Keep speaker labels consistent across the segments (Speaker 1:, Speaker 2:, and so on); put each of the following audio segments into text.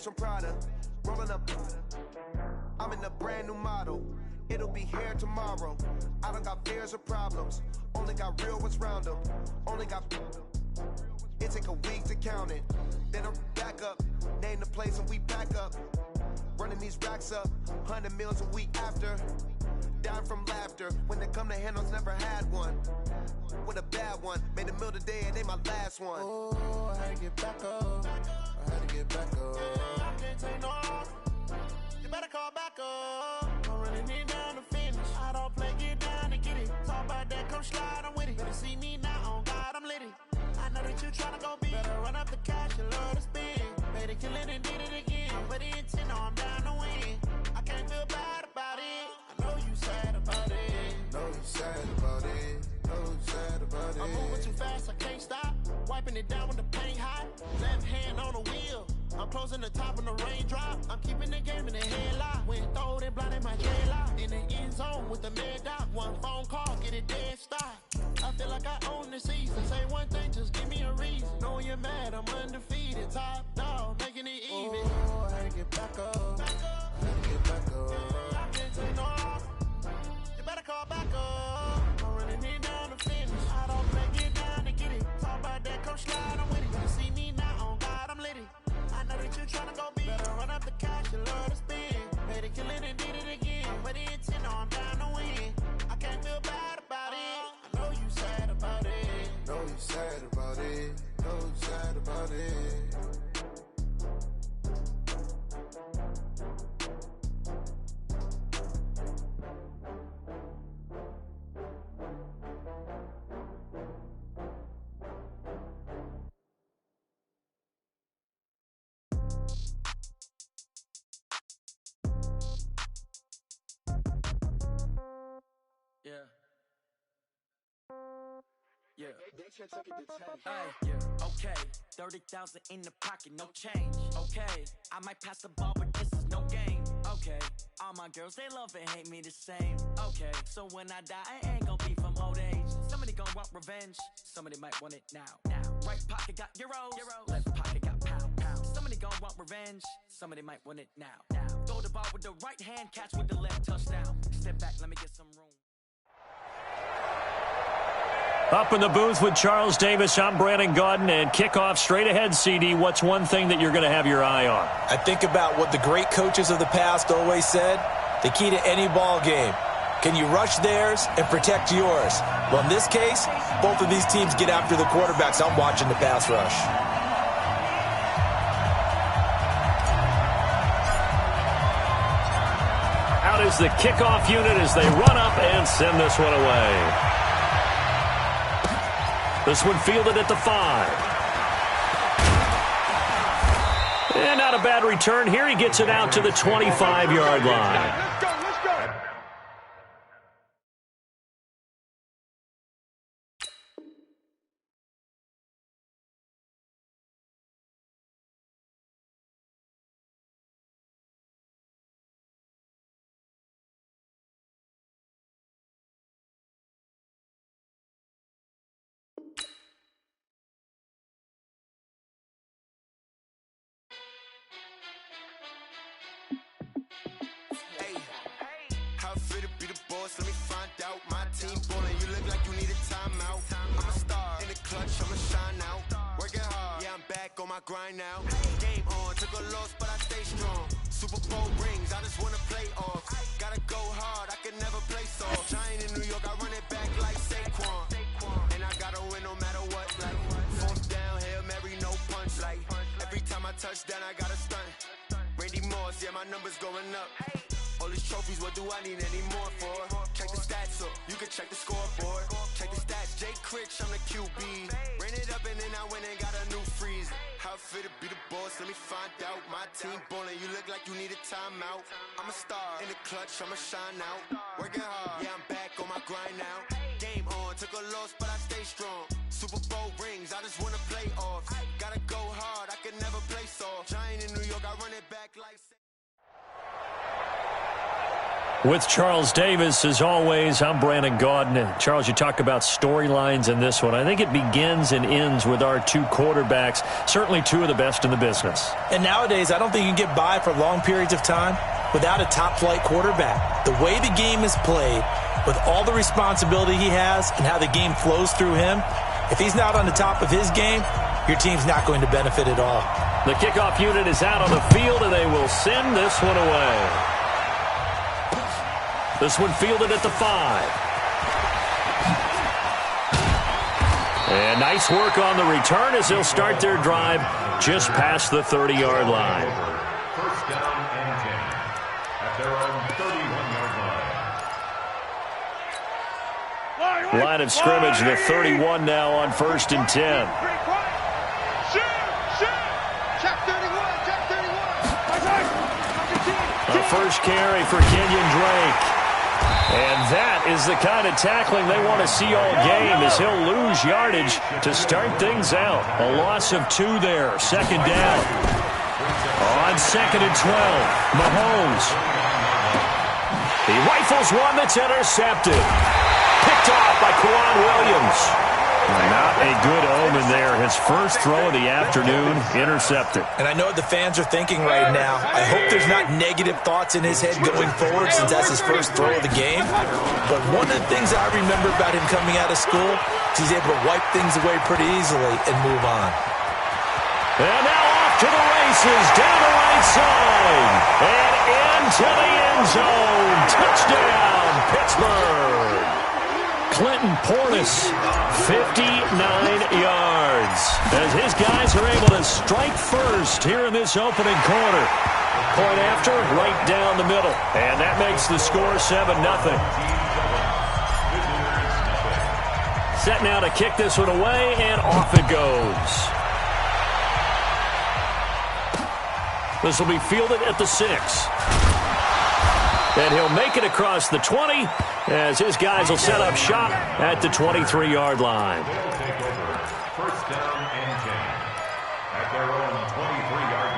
Speaker 1: From Prada, rolling up. I'm in a brand new model. It'll be here tomorrow. I don't got fears or problems. Only got real ones round them. Only got. It take a week to count it. Then I'm back up. Name the place and we back up. Running these racks up. 100 meals a week after. Down from laughter. When they come to handles, never had one. With a bad one. Made a meal today and they my last one. Oh, I had to get back up. I had to get back up. I can't take no off. You better call back up. I'm running it down to finish. I don't play, get down and get it. Talk about that, come slide, I'm with it. Better see me now, on God, I'm litty. I know that you tryna go big. Better run up the cash, you love to spin. Made it, kill it, and did it again. But the intent, no, I'm down to win. I can't feel bad about it. I know you sad about it. Know you sad about it. Know you sad about it. I'm moving too fast, I can't stop. Wiping it down with the paint hot. Left hand on the wheel. I'm closing the top when the raindrop. I'm keeping the game in the headlock. When throwed and blinded my dreadlock. In the end zone with the mad dot. One phone call, get it dead stop. I feel like I own the season. Say one thing, just give me a reason. Knowing you're mad, I'm undefeated. Top dog, making it even. Oh, I had to get back up. I had to get back up. I can't take no off. You better call back up. I'm running it down to finish. I don't play, get down and get it. Talk about that, come slide, I'm with it. You see me now, on God, I'm litty. I know that you tryna go big. Better run up the cash, you love to spin. Made it, kill it, and did it again. But the intent, no, I'm down to win. I can't feel bad about it. I know you sad about it. Know you sad about it. Know you sad about it.
Speaker 2: Yeah. Hey, yeah. Okay. 30,000 in the pocket, no change. Okay. I might pass the ball, but this is no game. Okay. All my girls, they love and hate me the same. Okay. So when I die, I ain't gonna be from old age. Somebody gonna want revenge. Somebody might want it now. Right pocket got euros. Left pocket got pound. Somebody gonna want revenge. Somebody might want it now. Throw the ball with the right hand, catch with the left, touchdown. Step back, let me get some room.
Speaker 3: Up in the booth with Charles Davis, I'm Brandon Gaudin, and kickoff straight ahead, CD. What's one thing that you're going to have your eye on?
Speaker 4: I think about what the great coaches of the past always said. The key to any ball game. Can you rush theirs and protect yours? Well, in this case, both of these teams get after the quarterbacks. I'm watching the pass rush.
Speaker 3: Out is the kickoff unit as they run up and send this one away. This one fielded at the 5. And not a bad return. Here he gets it out to the 25-yard line.
Speaker 1: How I feel to be the boss, let me find out. My team ballin', you look like you need a timeout. I'm a star, in the clutch, I'ma shine out. Working hard, yeah, I'm back on my grind now. Game on, took a loss, but I stay strong. Super Bowl rings, I just wanna play off. Gotta go hard, I can never play soft. Giant in New York, I run it back like Saquon. And I gotta win no matter what, like fourth down, Hail Mary, no punch. Like every time I touch down, I gotta stunt. Randy Moss, yeah, my numbers going up. All these trophies, what do I need any more for? Check the stats up, you can check the scoreboard. Check the stats, Jay Critch, I'm the QB. Ran it up and then I went and got a new freeze. How I feel to be the boss, let me find out. My team ballin', you look like you need a timeout. I'm a star, in the clutch, I'ma shine out. Working hard, yeah, I'm back on my grind now. Game on, took a loss, but I stay strong. Super Bowl rings, I just wanna play off. Gotta go hard, I can never play soft. Giant in New York, I run it back like...
Speaker 3: With Charles Davis, as always, I'm Brandon Gaudin. Charles, you talk about storylines in this one. I think it begins and ends with our two quarterbacks, certainly two of the best in the business.
Speaker 4: And nowadays, I don't think you can get by for long periods of time without a top-flight quarterback. The way the game is played, with all the responsibility he has and how the game flows through him, if he's not on the top of his game, your team's not going to benefit at all.
Speaker 3: The kickoff unit is out on the field, and they will send this one away. This one fielded at the 5. And nice work on the return as they'll start their drive just past the 30-yard line.
Speaker 5: First down and 10 at their own 31-yard line.
Speaker 3: Line of scrimmage, the 31 now on 1st and 10. The first carry for Kenyon Drake. And that is the kind of tackling they want to see all game, as he'll lose yardage to start things out. A loss of 2 there, 2nd down. On 2nd and 12, Mahomes. He rifles one that's intercepted. Picked off by Kwan Williams. Not a good omen there. His first throw of the afternoon, intercepted.
Speaker 4: And I know what the fans are thinking right now. I hope there's not negative thoughts in his head going forward, since that's his first throw of the game. But one of the things I remember about him coming out of school is he's able to wipe things away pretty easily and move on.
Speaker 3: And now off to the races, down the right side, and into the end zone. Touchdown, Pittsburgh. Clinton Portis, 59 yards, as his guys are able to strike first here in this opening quarter. Point after, right down the middle, and that makes the score 7-0. Set now to kick this one away, and off it goes. This will be fielded at the 6. And he'll make it across the 20 as his guys will set up shop at the 23-yard line.
Speaker 5: They'll take over. First down and 10 at their own 23-yard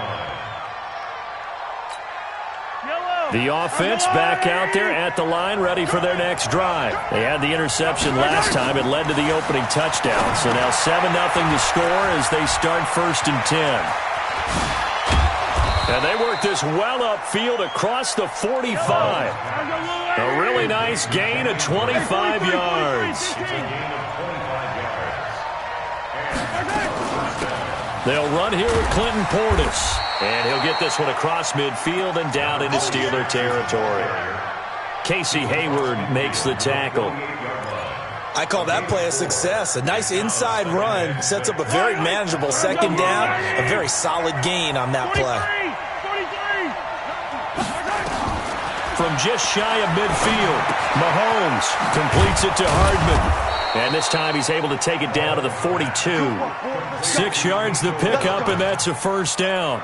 Speaker 5: line.
Speaker 3: The offense back out there at the line, ready for their next drive. They had the interception last time. It led to the opening touchdown. So now 7-0 to score as they start 1st and 10. And they work this well upfield across the 45. A really nice gain of 25 yards. They'll run here with Clinton Portis. And he'll get this one across midfield and down into Steeler territory. Casey Hayward makes the tackle.
Speaker 4: I call that play a success. A nice inside run sets up a very manageable 2nd down. A very solid gain on that play.
Speaker 3: From just shy of midfield, Mahomes completes it to Hardman. And this time he's able to take it down to the 42. 6 yards to pick up, and that's a first down.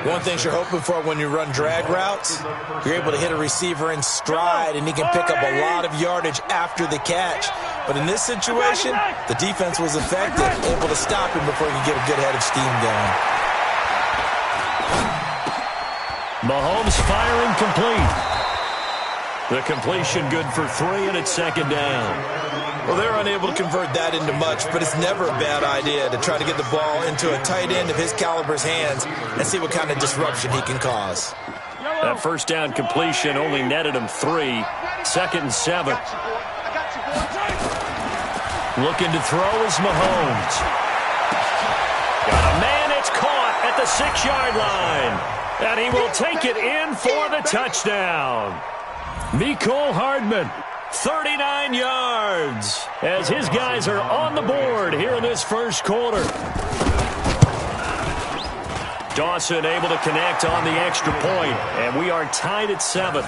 Speaker 4: One thing you're hoping for when you run drag routes, you're able to hit a receiver in stride, and he can pick up a lot of yardage after the catch. But in this situation, the defense was effective, able to stop him before he could get a good head of steam going.
Speaker 3: Mahomes firing complete. The completion good for 3, and it's 2nd down.
Speaker 4: Well, they're unable to convert that into much, but it's never a bad idea to try to get the ball into a tight end of his caliber's hands and see what kind of disruption he can cause.
Speaker 3: That first down completion only netted him 3. 2nd and 7. Looking to throw is Mahomes. Got a man, it's caught at the 6-yard line. And he will take it in for the touchdown. Mecole Hardman, 39 yards, as his guys are on the board here in this first quarter. Dawson able to connect on the extra point, and we are tied at 7.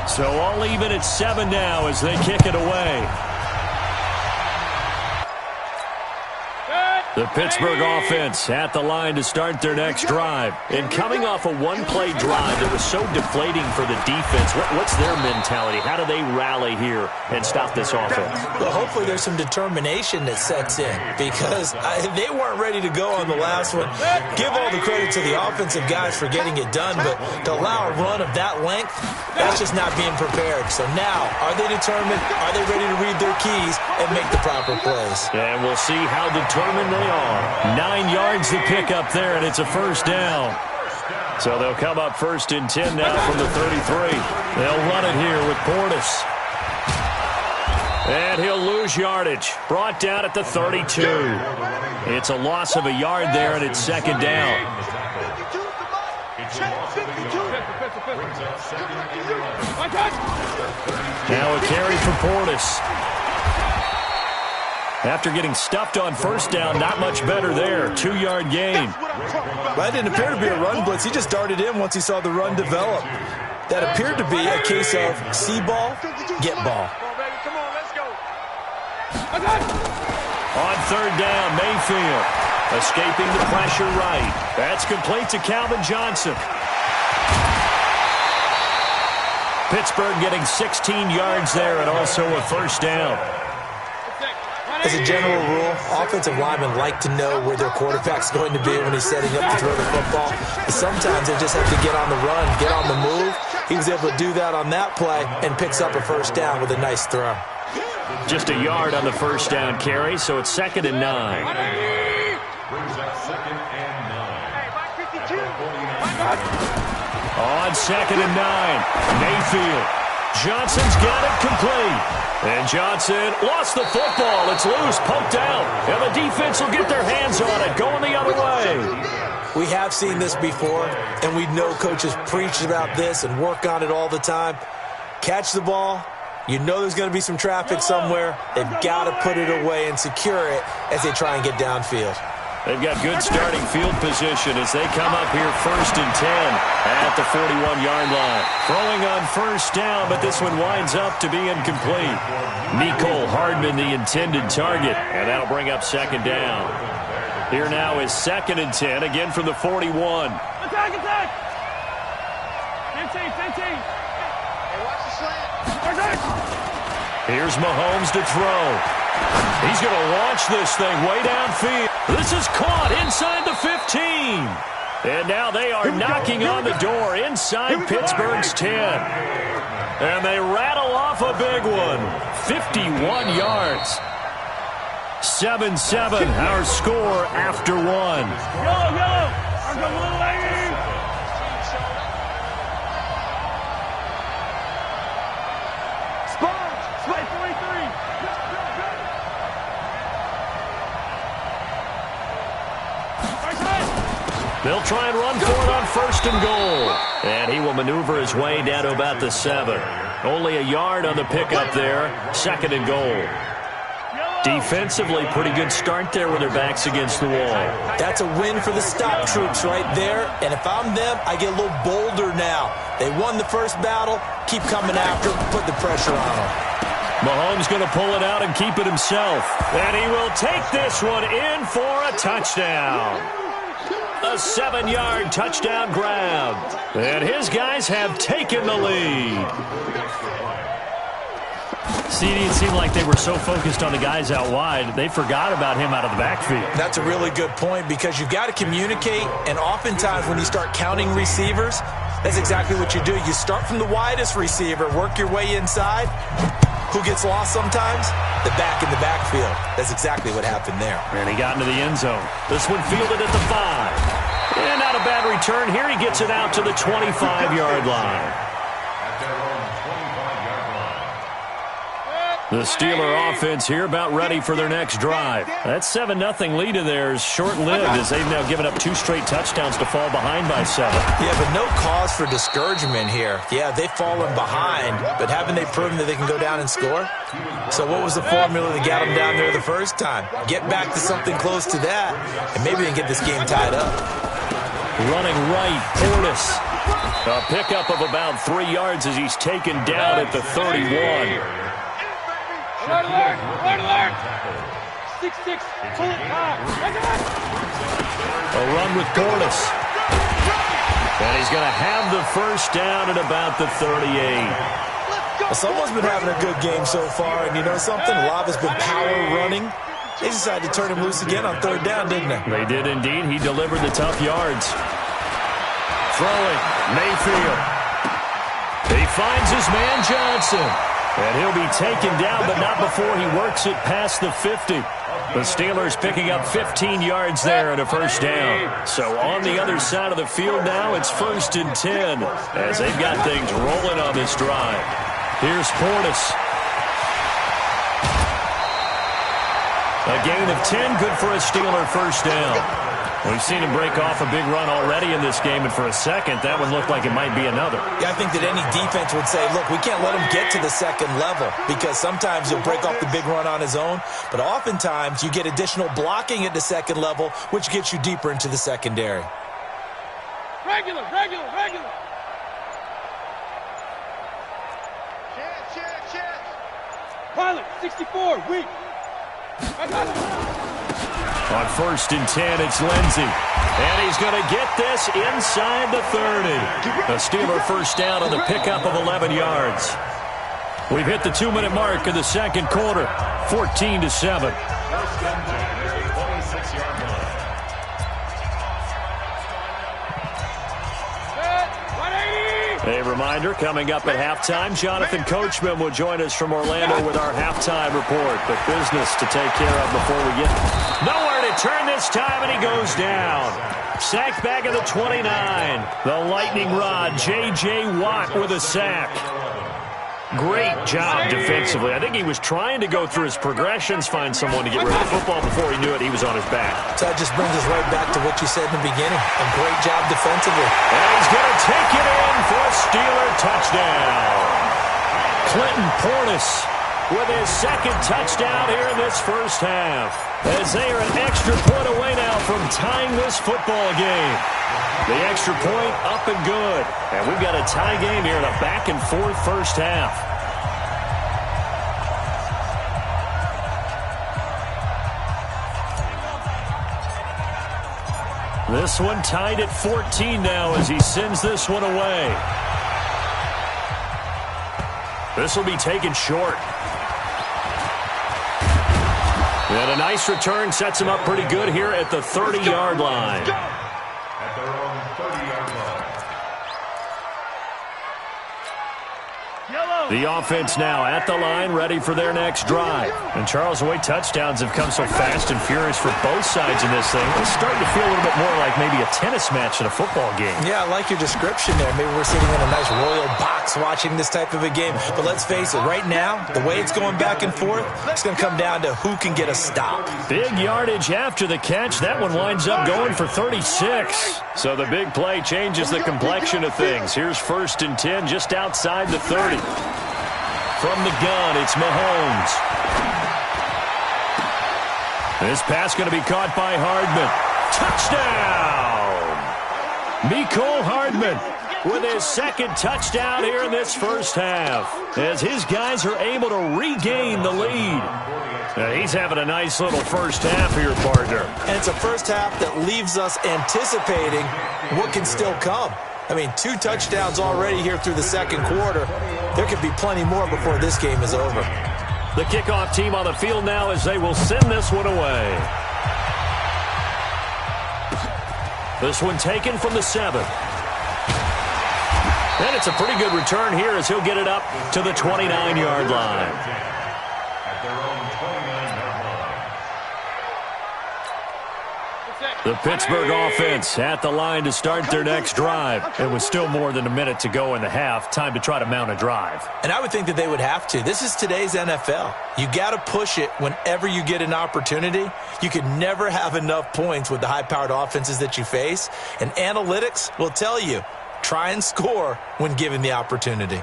Speaker 3: So all even at 7 now as they kick it away. The Pittsburgh offense at the line to start their next drive. And coming off a one-play drive that was so deflating for the defense, what's their mentality? How do they rally here and stop this offense?
Speaker 4: Well, hopefully there's some determination that sets in because they weren't ready to go on the last one. Give all the credit to the offensive guys for getting it done, but to allow a run of that length, that's just not being prepared. So now, are they determined? Are they ready to read their keys and make the proper plays?
Speaker 3: And we'll see how determined they are. 9 yards to pick up there, and it's a first down. So they'll come up 1st and 10 now from the 33. They'll run it here with Portis. And he'll lose yardage. Brought down at the 32. It's a loss of a yard there, and it's 2nd down. Now a carry for Portis. After getting stuffed on 1st down, not much better there. 2-yard gain.
Speaker 4: That didn't appear to be a run blitz. He just darted in once he saw the run develop. That appeared to be a case of see ball, get ball.
Speaker 3: On 3rd down, Mayfield escaping the pressure right. That's complete to Calvin Johnson. Pittsburgh getting 16 yards there and also a 1st down.
Speaker 4: As a general rule, offensive linemen like to know where their quarterback's going to be when he's setting up to throw the football. But sometimes they just have to get on the run, get on the move. He was able to do that on that play and picks up a 1st down with a nice throw.
Speaker 3: Just a yard on the 1st down carry, so it's 2nd and 9. On 2nd and 9, Mayfield. Johnson's got it complete. And Johnson lost the football. It's loose, poked out. And the defense will get their hands on it, going the other way.
Speaker 4: We have seen this before, and we know coaches preach about this and work on it all the time. Catch the ball. You know there's going to be some traffic somewhere. They've got to put it away and secure it as they try and get downfield.
Speaker 3: They've got good starting field position as they come up here 1st and 10 at the 41-yard line. Throwing on 1st down, but this one winds up to be incomplete. Mecole Hardman, the intended target, and that'll bring up 2nd down. Here now is 2nd and 10, again from the 41.
Speaker 6: Attack, attack! 15. Hey, watch the slant.
Speaker 3: Here's Mahomes to throw. He's going to launch this thing way downfield. This is caught inside the 15. And now they are knocking on the door inside Pittsburgh's 10. And they rattle off a big one. 51 yards. 7-7, our score after 1.
Speaker 6: Yellow. I'm the little lady. Spike 43.
Speaker 3: They'll try and run for it on 1st and goal. And he will maneuver his way down to about the 7. Only a yard on the pickup there. 2nd and goal. Defensively, pretty good start there with their backs against the wall.
Speaker 4: That's a win for the stop troops right there. And if I'm them, I get a little bolder now. They won the first battle. Keep coming after them. Put the pressure on them.
Speaker 3: Mahomes going to pull it out and keep it himself. And he will take this one in for a touchdown. A 7-yard touchdown grab. And his guys have taken the lead. See, it seemed like they were so focused on the guys out wide, they forgot about him out of the backfield.
Speaker 4: That's a really good point because you've got to communicate, and oftentimes when you start counting receivers, that's exactly what you do. You start from the widest receiver, work your way inside. Who gets lost sometimes? The back in the backfield. That's exactly what happened there.
Speaker 3: And he got into the end zone. This one fielded at the 5. And not a bad return here. He gets it out to the 25-yard line.
Speaker 5: At their own 25-yard line.
Speaker 3: The Steeler offense here about ready for their next drive. That 7-0 lead of theirs short-lived as they've now given up 2 straight touchdowns to fall behind by 7.
Speaker 4: Yeah, but no cause for discouragement here. Yeah, they've fallen behind, but haven't they proven that they can go down and score? So what was the formula that got them down there the first time? Get back to something close to that, and maybe they can get this game tied up.
Speaker 3: Running right, Portis. A pickup of about 3 yards as he's taken down at the 31.
Speaker 6: Alert, alert, alert, alert. 6-6, pull it high.
Speaker 3: A run with Portis. And he's going to have the first down at about the 38.
Speaker 4: Well, someone's been having a good game so far, and you know something? Love has been power running. They decided to turn him loose again on 3rd down, didn't they?
Speaker 3: They did indeed. He delivered the tough yards. Throwing, Mayfield. He finds his man Johnson. And he'll be taken down, but not before he works it past the 50. The Steelers picking up 15 yards there and a first down. So on the other side of the field now, it's 1st and 10 as they've got things rolling on this drive. Here's Portis. A gain of 10, good for a Steeler first down. We've seen him break off a big run already in this game, and for a second, that one looked like it might be another.
Speaker 4: Yeah, I think that any defense would say, look, we can't let him get to the 2nd level because sometimes he'll break off the big run on his own, but oftentimes you get additional blocking at the 2nd level, which gets you deeper into the secondary.
Speaker 6: Regular, regular, regular. Chance. Pilot, 64, weak. I got it.
Speaker 3: On 1st and 10, it's Lindsey. And he's going to get this inside the 30. A Steeler first down on the pickup of 11 yards. We've hit the 2-minute mark of the 2nd quarter. 14-7.
Speaker 5: 1st and 10 at the 26-yard line.
Speaker 3: A reminder, coming up at halftime, Jonathan Coachman will join us from Orlando with our halftime report. But business to take care of before we get nowhere to turn this time, and he goes down. Sacked back at the 29. The lightning rod, J.J. Watt with a sack. Great job defensively. I think he was trying to go through his progressions, find someone to get rid of the football. Before he knew it, he was on his back.
Speaker 4: So that just brings us right back to what you said in the beginning. A great job defensively.
Speaker 3: And he's going to take it in for a Steeler touchdown. Clinton Portis with his 2nd touchdown here in this first half. As they are an extra point away now from tying this football game. The extra point up and good. And we've got a tie game here in a back-and-forth first half. This one tied at 14 now as he sends this one away. This will be taken short. And a nice return sets him up pretty good here at the 30-yard line.
Speaker 5: At their own 30-yard line.
Speaker 3: The offense now at the line, ready for their next drive. And Charles, the way touchdowns have come so fast and furious for both sides in this thing, it's starting to feel a little bit more like maybe a tennis match in a football game.
Speaker 4: Yeah, I like your description there. Maybe we're sitting in a nice royal box watching this type of a game. But let's face it, right now, the way it's going back and forth, it's going to come down to who can get a stop.
Speaker 3: Big yardage after the catch. That one winds up going for 36. So the big play changes the complexion of things. Here's 1st and 10 just outside the 30. From the gun, it's Mahomes. This pass going to be caught by Hardman. Touchdown! Mecole Hardman with his 2nd touchdown here in this first half. As his guys are able to regain the lead. He's having a nice little first half here, partner.
Speaker 4: And it's a first half that leaves us anticipating what can still come. I mean, 2 touchdowns already here through the 2nd quarter. There could be plenty more before this game is over.
Speaker 3: The kickoff team on the field now as they will send this one away. This one taken from the 7. And it's a pretty good return here as he'll get it up to the 29-yard line.
Speaker 5: At their own 29-yard line.
Speaker 3: The Pittsburgh offense at the line to start their next drive. It was still more than a minute to go in the half. Time to try to mount a drive.
Speaker 4: And I would think that they would have to. This is today's NFL. You got to push it whenever you get an opportunity. You can never have enough points with the high-powered offenses that you face. And analytics will tell you, try and score when given the opportunity.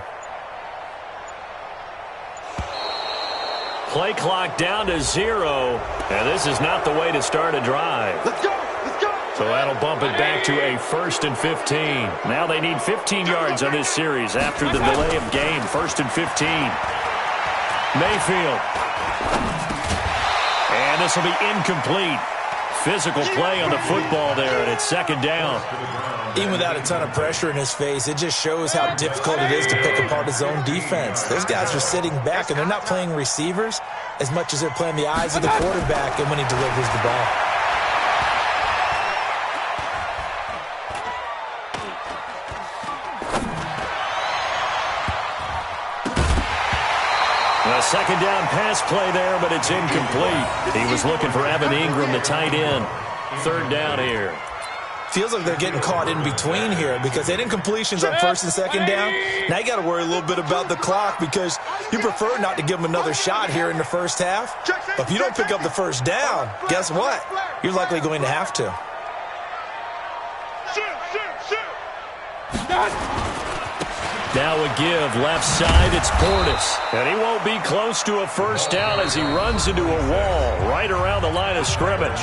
Speaker 3: Play clock down to 0. And this is not the way to start a drive.
Speaker 6: Let's go. Let's go.
Speaker 3: So that'll bump it back to a 1st and 15. Now they need 15 yards on this series after the delay of game. 1st and 15. Mayfield. And this will be incomplete. Physical play on the football there, and it's 2nd down.
Speaker 4: Even without a ton of pressure in his face, it just shows how difficult it is to pick apart his own defense. Those guys are sitting back, and they're not playing receivers as much as they're playing the eyes of the quarterback and when he delivers the ball.
Speaker 3: A 2nd down pass play there, but it's incomplete. He was looking for Evan Ingram, the tight end. 3rd down here.
Speaker 4: Feels like they're getting caught in between here because they didn't completions on 1st and 2nd down. Now you got to worry a little bit about the clock because you prefer not to give them another shot here in the first half. But if you don't pick up the 1st down, guess what? You're likely going to have to.
Speaker 3: Now a give left side. It's Portis. And he won't be close to a 1st down as he runs into a wall right around the line of scrimmage.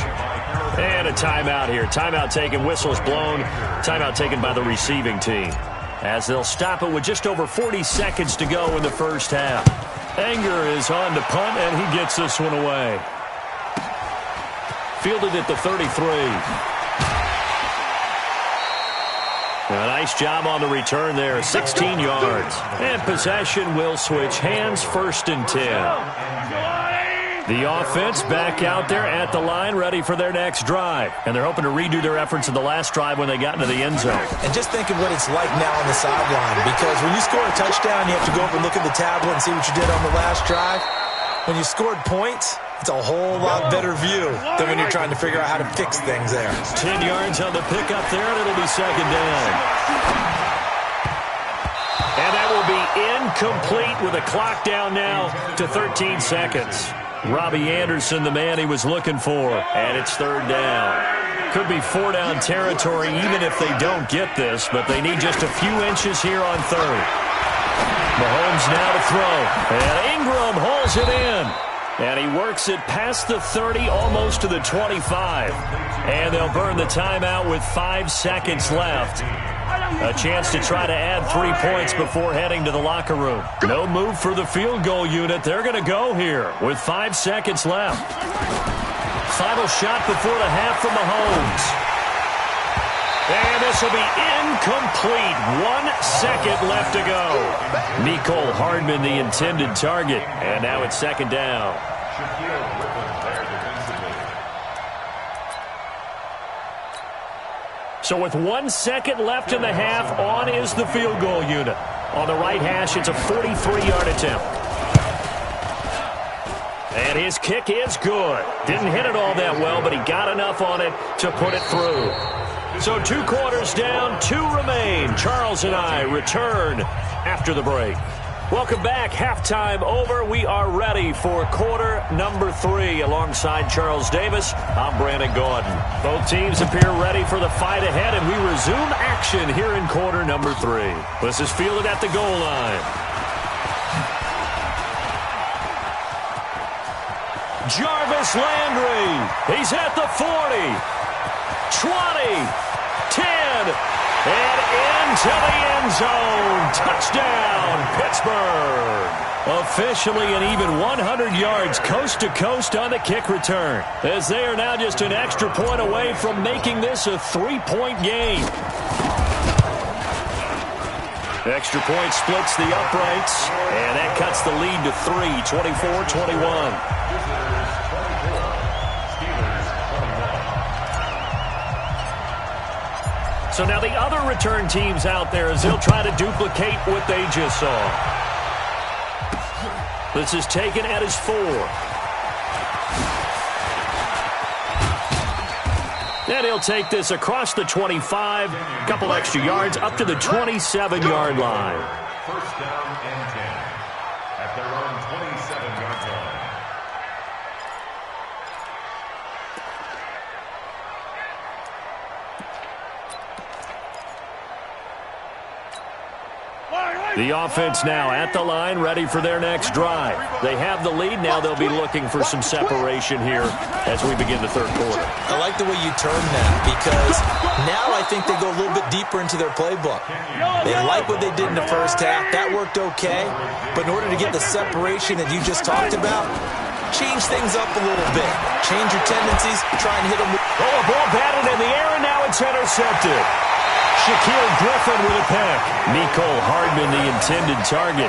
Speaker 3: And a timeout here. Timeout taken. Whistle's blown. Timeout taken by the receiving team. As they'll stop it with just over 40 seconds to go in the first half. Anger is on to punt, and he gets this one away. Fielded at the 33. A nice job on the return there. 16 yards. And possession will switch hands. 1st and 10. The offense back out there at the line, ready for their next drive. And they're hoping to redo their efforts in the last drive when they got into the end zone.
Speaker 4: And just think of what it's like now on the sideline. Because when you score a touchdown, you have to go over and look at the tablet and see what you did on the last drive. When you scored points, it's a whole lot better view than when you're trying to figure out how to fix things there.
Speaker 3: 10 yards on the pickup there, and it'll be 2nd down. And that will be incomplete with a clock down now to 13 seconds. Robbie Anderson, the man he was looking for, and it's 3rd down. Could be 4-down territory even if they don't get this, but they need just a few inches here on 3rd. Mahomes now to throw, and Ingram hauls it in. And he works it past the 30, almost to the 25. And they'll burn the timeout with 5 seconds left. A chance to try to add 3 points before heading to the locker room. No move for the field goal unit. They're going to go here with 5 seconds left. Final shot before the half from Mahomes. And this will be incomplete. 1 second left to go. Mecole Hardman, the intended target. And now it's 2nd down. So with 1 second left in the half, on is the field goal unit. On the right hash, it's a 43-yard attempt. And his kick is good. Didn't hit it all that well, but he got enough on it to put it through. So 2 quarters down, 2 remain. Charles and I return after the break. Welcome back. Halftime over. We are ready for quarter number 3. Alongside Charles Davis, I'm Brandon Gaudin. Both teams appear ready for the fight ahead, and we resume action here in quarter number 3. This is fielded at the goal line. Jarvis Landry. He's at the 40. 20. 10. And into the end zone. Touchdown, Pittsburgh. Officially an even 100 yards coast to coast on the kick return, as they are now just an extra point away from making this a 3-point game. Extra point splits the uprights, and that cuts the lead to 3, 24-21. So now the other return teams out there as they'll try to duplicate what they just saw. This is taken at his 4. And he'll take this across the 25, a couple extra yards, up to the 27-yard line.
Speaker 5: First down and 10 at their own 27-yard line.
Speaker 3: The offense now at the line, ready for their next drive. They have the lead. Now they'll be looking for some separation here as we begin the third quarter.
Speaker 4: I like the way you term that, because now I think they go a little bit deeper into their playbook. They like what they did in the first half. That worked okay. But in order to get the separation that you just talked about, change things up a little bit. Change your tendencies. Try and hit them.
Speaker 3: Oh, a ball batted in the air, and now it's intercepted. Shaquille Griffin with a pick. Nicole Hardman, the intended target.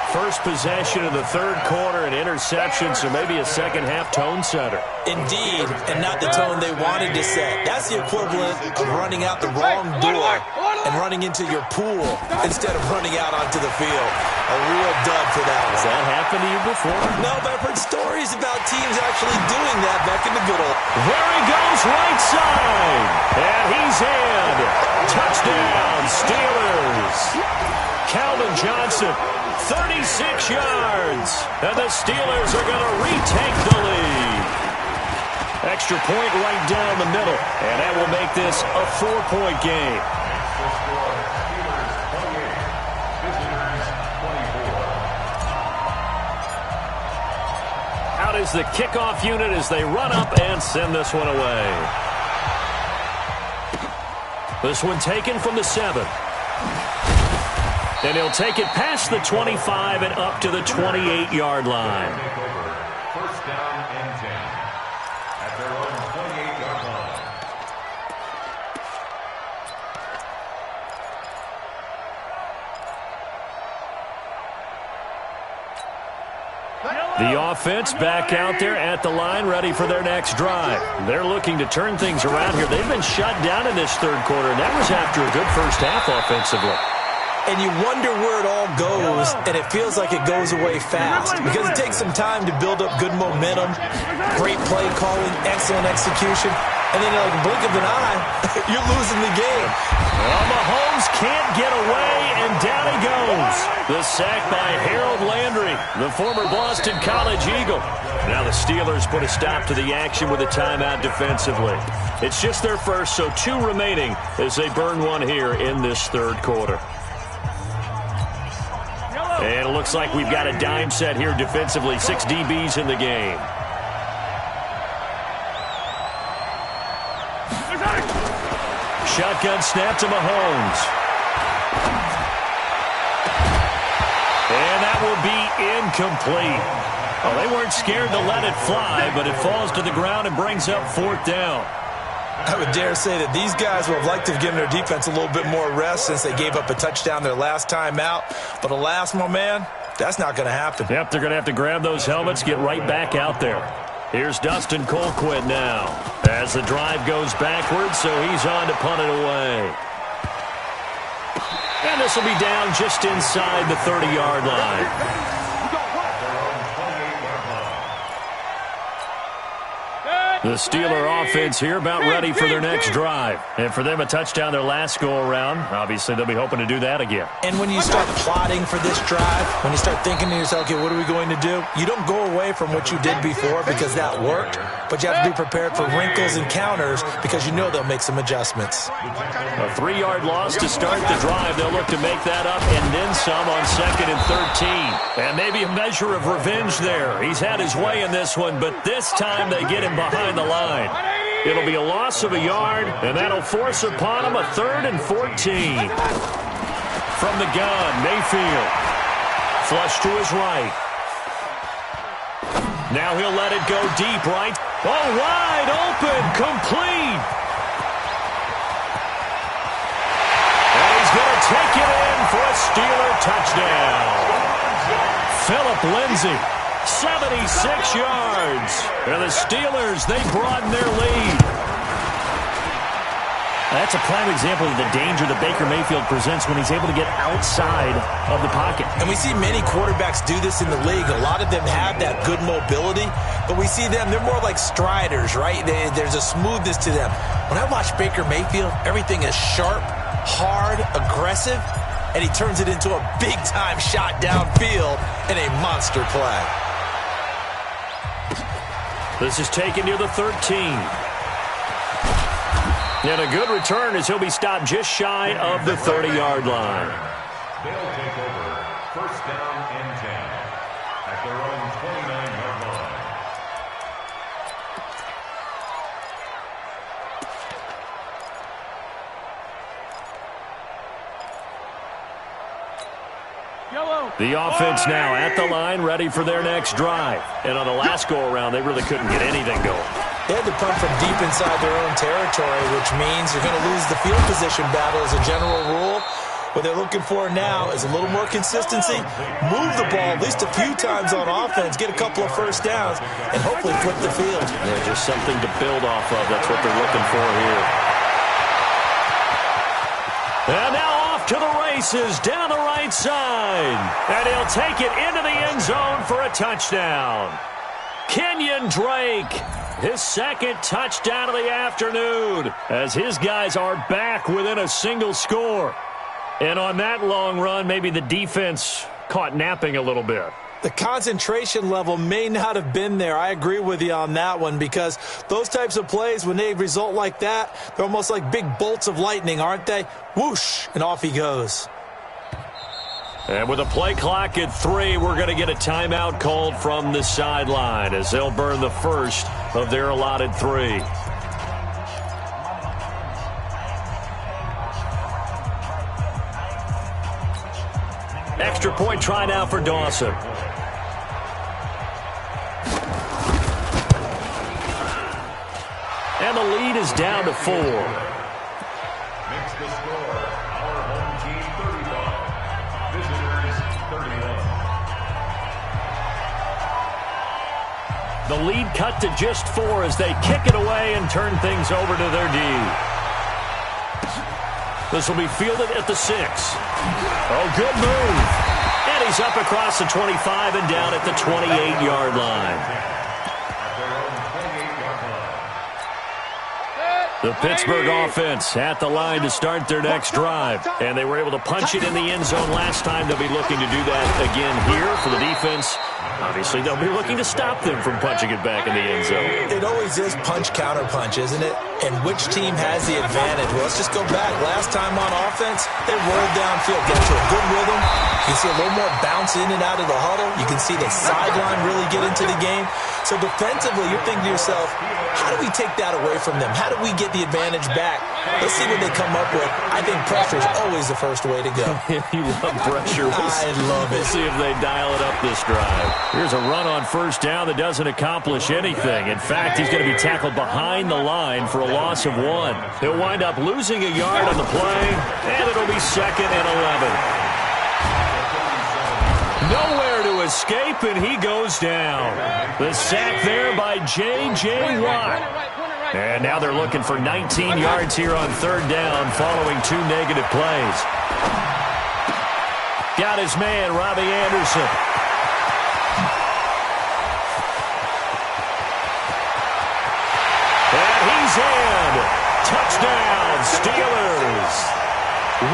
Speaker 3: First possession of the third quarter, an interception, so maybe a second-half tone setter.
Speaker 4: Indeed, and not the tone they wanted to set. That's the equivalent of running out the wrong door and running into your pool instead of running out onto the field. A real dud for that one.
Speaker 3: Has that happened to you before?
Speaker 4: No, but I've heard stories about teams actually doing that back in the good old.
Speaker 3: There he goes, right side. And he's in. Touchdown, Steelers. Calvin Johnson, 36 yards. And the Steelers are going to retake the lead. Extra point right down the middle. And that will make this a 4-point game. Out is the kickoff unit as they run up and send this one away. This one taken from the 7. And he'll take it past the 25 and up to the 28-yard line.
Speaker 5: First down and 10 at their own 28-yard line.
Speaker 3: The offense back out there at the line, ready for their next drive. They're looking to turn things around here. They've been shut down in this third quarter, and that was after a good first half offensively.
Speaker 4: And you wonder where it all goes, and it feels like it goes away fast because it takes some time to build up good momentum, great play calling, excellent execution, and then like a blink of an eye, you're losing the game.
Speaker 3: Well, Mahomes can't get away, and down he goes. The sack by Harold Landry, the former Boston College Eagle. Now the Steelers put a stop to the action with a timeout defensively. It's just their first, so 2 remaining as they burn one here in this third quarter. And it looks like we've got a dime set here defensively. 6 DBs in the game. Shotgun snap to Mahomes. And that will be incomplete. Well, they weren't scared to let it fly, but it falls to the ground and brings up 4th down.
Speaker 4: I would dare say that these guys would have liked to have given their defense a little bit more rest since they gave up a touchdown their last time out. But alas, my man, that's not going to happen.
Speaker 3: Yep, they're going to have to grab those helmets, get right back out there. Here's Dustin Colquitt now as the drive goes backwards, so he's on to punt it away. And this will be down just inside the 30-yard line. The Steeler offense here about ready for their next drive. And for them, a touchdown their last go-around. Obviously, they'll be hoping to do that again.
Speaker 4: And when you start plotting for this drive, when you start thinking to yourself, okay, what are we going to do? You don't go away from what you did before because that worked, but you have to be prepared for wrinkles and counters because you know they'll make some adjustments.
Speaker 3: A 3-yard loss to start the drive. They'll look to make that up and then some on 2nd and 13. And maybe a measure of revenge there. He's had his way in this one, but this time they get him behind the line. It'll be a loss of a yard, and that'll force upon him a 3rd and 14. From the gun, Mayfield. Flush to his right. Now he'll let it go deep right. Oh, wide open, complete. And he's going to take it in for a Steeler touchdown. Philip Lindsay. 76 yards. And the Steelers, they broaden their lead. That's a prime example of the danger that Baker Mayfield presents when he's able to get outside of the pocket.
Speaker 4: And we see many quarterbacks do this in the league. A lot of them have that good mobility, but we see them, they're more like striders, right? There's a smoothness to them. When I watch Baker Mayfield, everything is sharp, hard, aggressive, and he turns it into a big-time shot downfield in a monster play.
Speaker 3: This is taken near the 13. And a good return as he'll be stopped just shy of the 30-yard line.
Speaker 5: They'll take over first down and 10 at their own 29-yard line.
Speaker 3: The offense now at the line, ready for their next drive. And on the last go-around, they really couldn't get anything going.
Speaker 4: They had to punt from deep inside their own territory, which means you're going to lose the field position battle as a general rule. What they're looking for now is a little more consistency, move the ball at least a few times on offense, get a couple of first downs, and hopefully flip the field.
Speaker 3: Yeah, just something to build off of. That's what they're looking for here. And now off to the races down the right side. And he'll take it into the end zone for a touchdown. Kenyon Drake, his second touchdown of the afternoon, as his guys are back within a single score. And on that long run, maybe the defense caught napping a little bit.
Speaker 4: The concentration level may not have been there. I agree with you on that one, because those types of plays, when they result like that, they're almost like big bolts of lightning, aren't they? Whoosh, and off he goes.
Speaker 3: And with a play clock at 3, we're going to get a timeout called from the sideline as they'll burn the first of their allotted 3. Extra point try now for Dawson. And the lead is down to 4.
Speaker 5: Makes the score our home team 35, visitors 31.
Speaker 3: The lead cut to just 4 as they kick it away and turn things over to their D. This will be fielded at the 6. Oh, good move. And he's up across the 25 and down at the 28-yard line. The Pittsburgh offense at the line to start their next drive. And they were able to punch it in the end zone last time. They'll be looking to do that again here for the defense. Obviously, they'll be looking to stop them from punching it back in the end zone.
Speaker 4: It always is punch-counter-punch, isn't it? And which team has the advantage? Well, let's just go back. Last time on offense, they rolled downfield, got to a good rhythm. You can see a little more bounce in and out of the huddle. You can see the sideline really get into the game. So defensively, you're thinking to yourself, how do we take that away from them? How do we get the advantage back? Let's see what they come up with. I think pressure is always the first way to go.
Speaker 3: You love pressure.
Speaker 4: I love it.
Speaker 3: We'll see if they dial it up this drive. Here's a run on first down that doesn't accomplish anything. In fact, he's going to be tackled behind the line for a loss of 1. He'll wind up losing a yard on the play, and it'll be 2nd and 11. Nowhere to escape, and he goes down. The sack there by J.J. Watt. And now they're looking for 19 yards here on third down following 2 negative plays. Got his man, Robbie Anderson. And he's in. Touchdown, Steelers.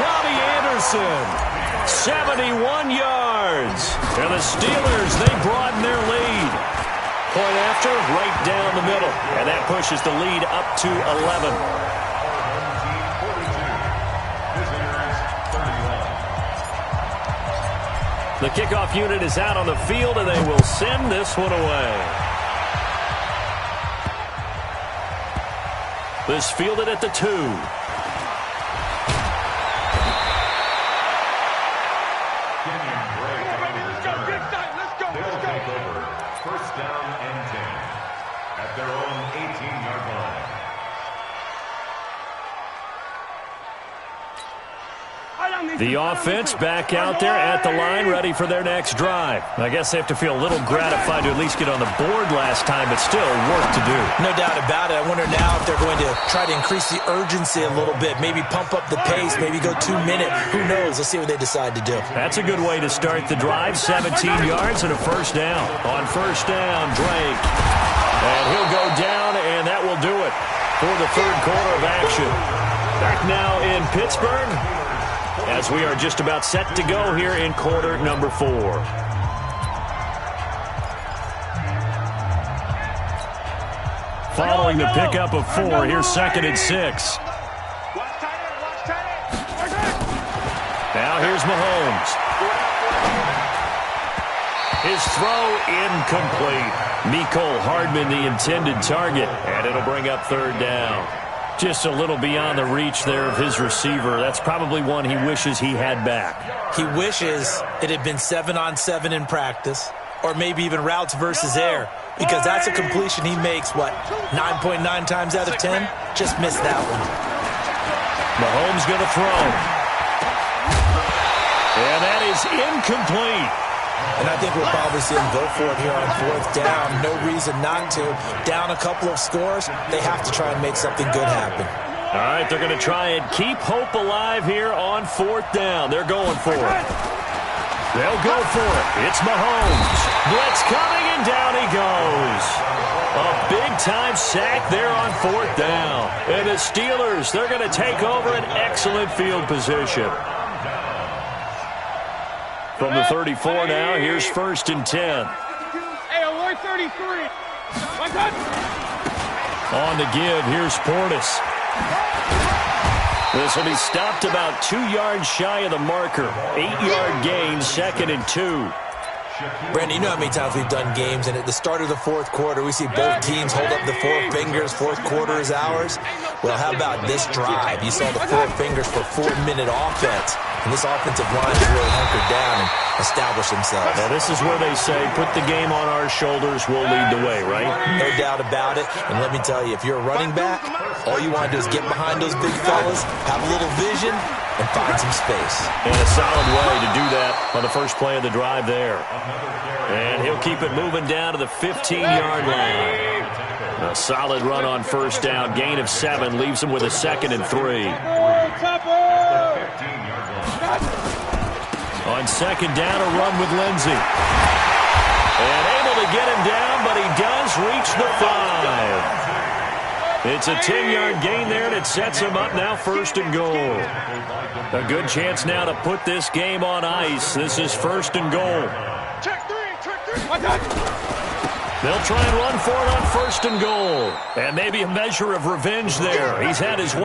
Speaker 3: Robbie Anderson. 71 yards. And the Steelers, they broaden their lead. Point after, right down the middle. And that pushes the lead up to 11. The kickoff unit is out on the field, and they will send this one away. This fielded at the 2. The offense back out there at the line, ready for their next drive. I guess they have to feel a little gratified to at least get on the board last time, but still work to do.
Speaker 4: No doubt about it. I wonder now if they're going to try to increase the urgency a little bit, maybe pump up the pace, maybe go 2 minute. Who knows? Let's see what they decide to do.
Speaker 3: That's a good way to start the drive. 17 yards and a first down. On first down, Drake. And he'll go down, and that will do it for the third quarter of action. Back now in Pittsburgh, as we are just about set to go here in quarter number 4. Following the pickup of 4, here's 2nd and 6. Now here's Mahomes. His throw incomplete. Mecole Hardman the intended target, and it'll bring up third down. Just a little beyond the reach there of his receiver. That's probably one he wishes he had back.
Speaker 4: He wishes it had been 7-on-7 in practice, or maybe even routes versus air, because that's a completion he makes, 9.9 times out of 10? Just missed that one.
Speaker 3: Mahomes going to throw. And that is incomplete.
Speaker 4: And I think we'll probably see him go for it here on fourth down. No reason not to. Down a couple of scores, they have to try and make something good happen.
Speaker 3: All right, they're going to try and keep hope alive here on fourth down. They're going for it. They'll go for it. It's Mahomes. Blitz coming, and down he goes. A big-time sack there on fourth down. And the Steelers, they're going to take over an excellent field position. From the 34 now, here's 1st and 10.
Speaker 6: Hey, alert 33.
Speaker 3: On the give, here's Portis. This will be stopped about 2 yards shy of the marker. 8-yard gain, 2nd and 2.
Speaker 4: Brandon, you know how many times we've done games, and at the start of the fourth quarter, we see both teams hold up the 4 fingers. Fourth quarter is ours. Well, how about this drive? You saw the 4 fingers for 4-minute offense, and this offensive line has really hunkered down and established themselves.
Speaker 3: Now, this is where they say, put the game on our shoulders, we'll lead the way, right?
Speaker 4: No doubt about it, and let me tell you, if you're a running back, all you want to do is get behind those big fellas, have a little vision, and find some space.
Speaker 3: And a solid way to do that on the first play of the drive there. And he'll keep it moving down to the 15-yard line. A solid run on first down. Gain of 7 leaves him with a 2nd and 3. On second down, a run with Lindsey. And able to get him down, but he does reach the 5. It's a 10-yard gain there, and it sets him up now 1st and goal. A good chance now to put this game on ice. This is 1st and goal.
Speaker 6: Check 3.
Speaker 3: They'll try and run for it on 1st and goal. And maybe a measure of revenge there. He's had his